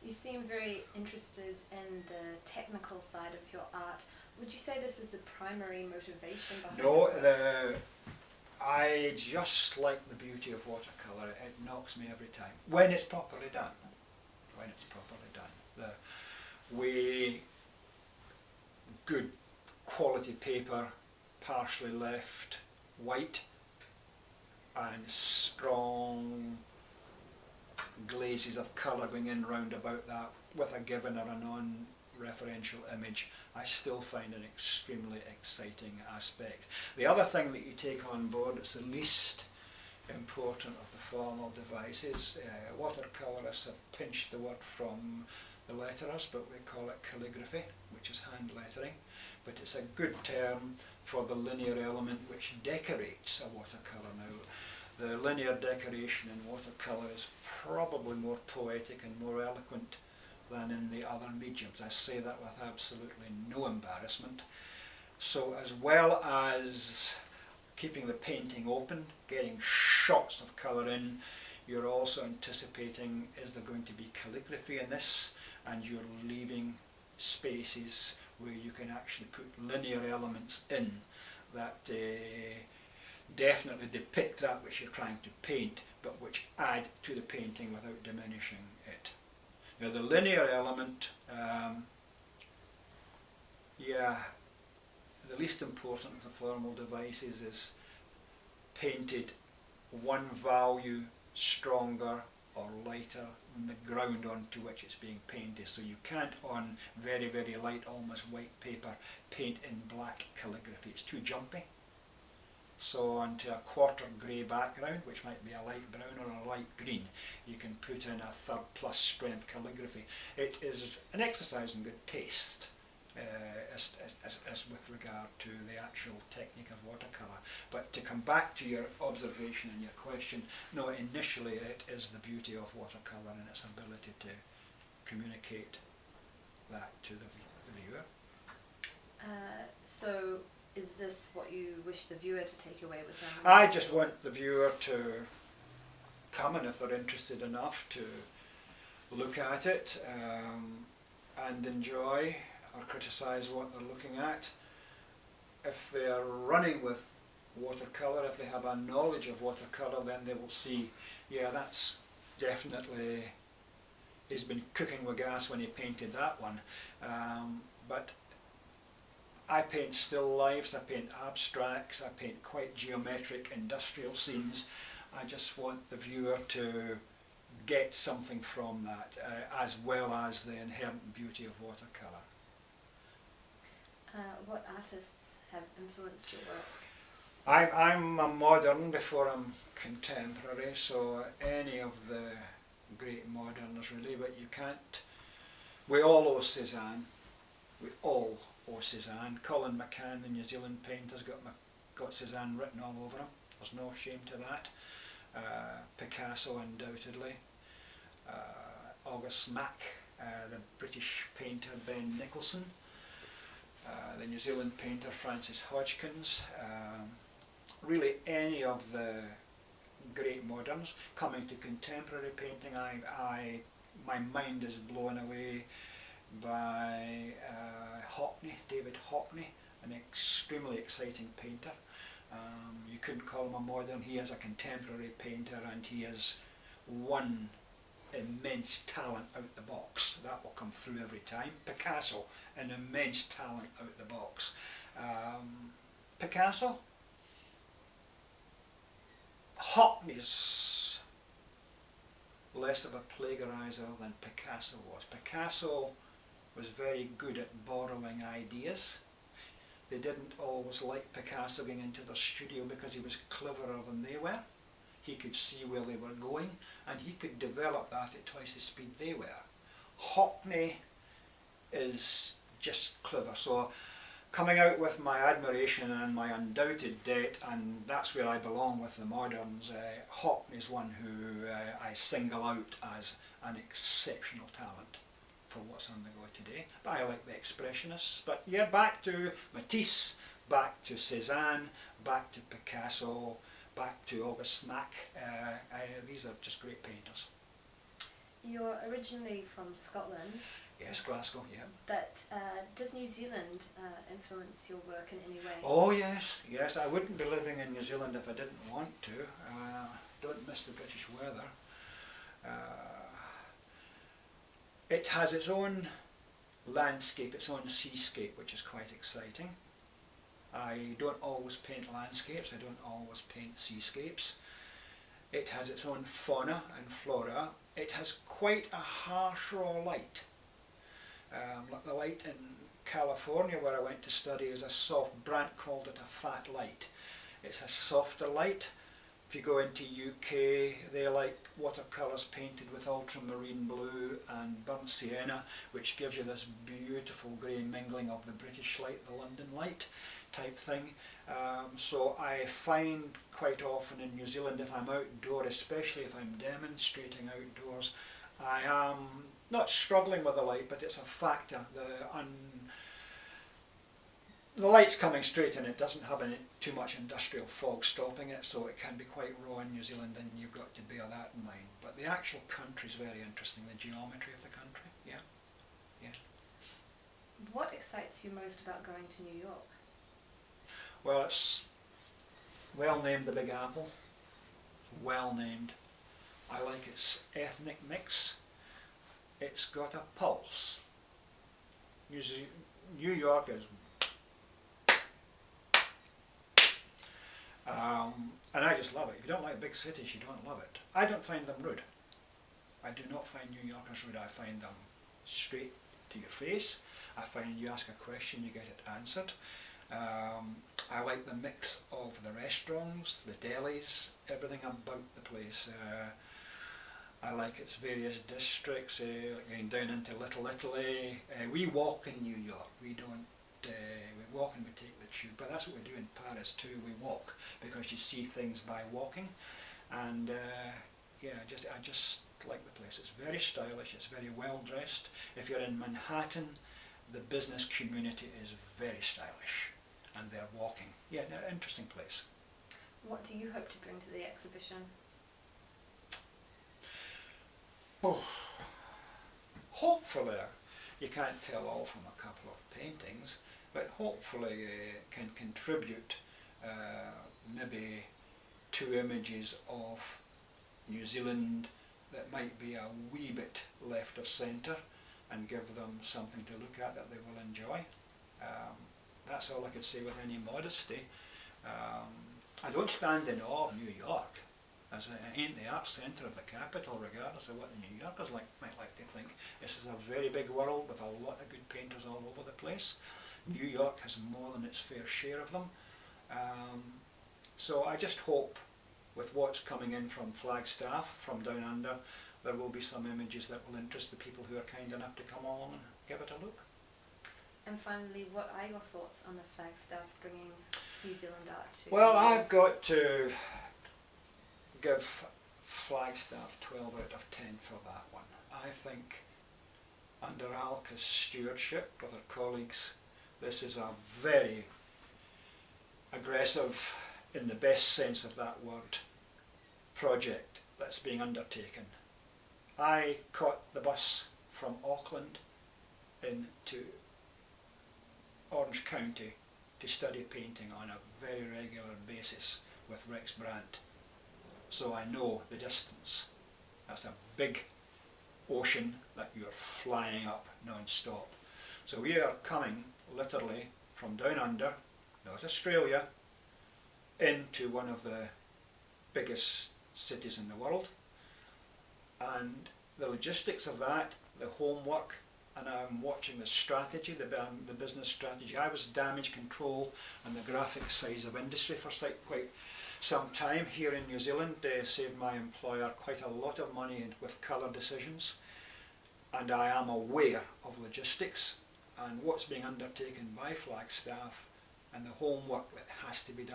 You seem very interested in the technical side of your art. Would you say this is the primary motivation behind No, your work? I just like the beauty of watercolour. It knocks me every time when it's properly done. When it's properly done, the way good quality paper, partially left white, and strong glazes of colour going in round about that with a given or a non-referential image, I still find an extremely exciting aspect. The other thing that you take on board, it's the least important of the formal devices. Watercolourists have pinched the word from the letterers, but we call it calligraphy, which is hand lettering. But it's a good term for the linear element which decorates a watercolour. Now, the linear decoration in watercolour is probably more poetic and more eloquent than in the other mediums. I say that with absolutely no embarrassment. So as well as keeping the painting open, getting shots of colour in, you're also anticipating, is there going to be calligraphy in this? And you're leaving spaces where you can actually put linear elements in that definitely depict that which you're trying to paint, but which add to the painting without diminishing it. Now the linear element, the least important of the formal devices is painted one value stronger or lighter than the ground onto which it's being painted. So you can't, on very, very light, almost white paper, paint in black calligraphy. It's too jumpy. So onto a quarter grey background, which might be a light brown or a light green, you can put in a third plus strength calligraphy. It is an exercise in good taste, as with regard to the actual technique of watercolour. But to come back to your observation and your question, no, initially it is the beauty of watercolour and its ability to communicate that to the viewer. So is this what you wish the viewer to take away with them? I just want the viewer to come, and if they're interested enough, to look at it and enjoy or criticise what they're looking at. If they're running with watercolour, if they have a knowledge of watercolour, then they will see, yeah, that's definitely, he's been cooking with gas when he painted that one. But I paint still lifes, I paint abstracts, I paint quite geometric industrial scenes. I just want the viewer to get something from that, as well as the inherent beauty of watercolour. What artists have influenced your work? I'm a modern before I'm contemporary, so any of the great moderns really, but you can't, we all owe Cézanne, we all owe Cézanne. Colin McCann, the New Zealand painter, has got Cézanne written all over him, there's no shame to that. Picasso undoubtedly, August Mack, the British painter Ben Nicholson, the New Zealand painter Francis Hodgkins, really any of the great moderns. Coming to contemporary painting, my mind is blown away by David Hockney, an extremely exciting painter. You couldn't call him a modern, he is a contemporary painter, and he is one immense talent out the box. That will come through every time. Picasso, an immense talent out the box. Picasso, Hockney's less of a plagiariser than Picasso was. Picasso was very good at borrowing ideas. They didn't always like Picasso going into their studio because he was cleverer than they were. He could see where they were going, and he could develop that at twice the speed they were. Hockney is just clever. So coming out with my admiration and my undoubted debt, and that's where I belong with the moderns, Hockney is one who I single out as an exceptional talent for what's on the go today. But I like the Expressionists. But yeah, back to Matisse, back to Cézanne, back to Picasso, back to August Mack. These are just great painters. You you're originally from Scotland. Yes, Glasgow, yeah. But does New Zealand influence your work in any way? Oh yes, yes. I wouldn't be living in New Zealand if I didn't want to. Don't miss the British weather. It has its own landscape, its own seascape, which is quite exciting. I don't always paint landscapes, I don't always paint seascapes. It has its own fauna and flora. It has quite a harsh raw light. Like the light in California where I went to study is a soft, Brant called it a fat light. It's a softer light. If you go into UK, they like watercolours painted with ultramarine blue and burnt sienna, which gives you this beautiful grey mingling of the British light, the London light type thing. So I find quite often in New Zealand, if I'm outdoor, especially if I'm demonstrating outdoors, I am not struggling with the light, but it's a factor. The light's coming straight in, it doesn't have too much industrial fog stopping it, so it can be quite raw in New Zealand, and you've got to bear that in mind. But the actual country is very interesting, the geometry of the country, yeah. What excites you most about going to New York? Well, it's well named the Big Apple, well named. I like its ethnic mix. It's got a pulse. New York is and I just love it. If you don't like big cities, you don't love it. I don't find them rude. I do not find New Yorkers rude. I find them straight to your face. I find you ask a question, you get it answered. I like the mix of the restaurants, the delis, everything about the place. I like its various districts, going down into Little Italy. We walk in New York. We don't. We walk and we take the tube, but that's what we do in Paris too. We walk because you see things by walking, and yeah, I just like the place. It's very stylish. It's very well dressed. If you're in Manhattan, the business community is very stylish, and they're walking. Yeah, interesting place. What do you hope to bring to the exhibition? Oh, hopefully, you can't tell all from a couple of paintings, but hopefully can contribute maybe 2 images of New Zealand that might be a wee bit left of centre and give them something to look at that they will enjoy. That's all I could say with any modesty. I don't stand in awe of New York, as it ain't the art centre of the capital, regardless of what the New Yorkers might like to think. This is a very big world with a lot of good painters all over the place. New York has more than its fair share of them. So I just hope with what's coming in from Flagstaff, from down under, there will be some images that will interest the people who are kind enough to come along and give it a look. And finally, what are your thoughts on the Flagstaff bringing New Zealand art to? Well, I've got to give Flagstaff 12 out of 10 for that one. I think under Alka's stewardship with her colleagues, this is a very aggressive, in the best sense of that word, project that's being undertaken. I caught the bus from Auckland into Orange County to study painting on a very regular basis with Rex Brandt. So I know the distance. That's a big ocean that you're flying up non-stop. So we are coming literally from down under, North Australia, into one of the biggest cities in the world. And the logistics of that, the homework, and I'm watching the strategy, the business strategy. I was damage control and the graphic size of industry for quite some time here in New Zealand. Saved my employer quite a lot of money with colour decisions, and I am aware of logistics and what's being undertaken by Flagstaff and the homework that has to be done.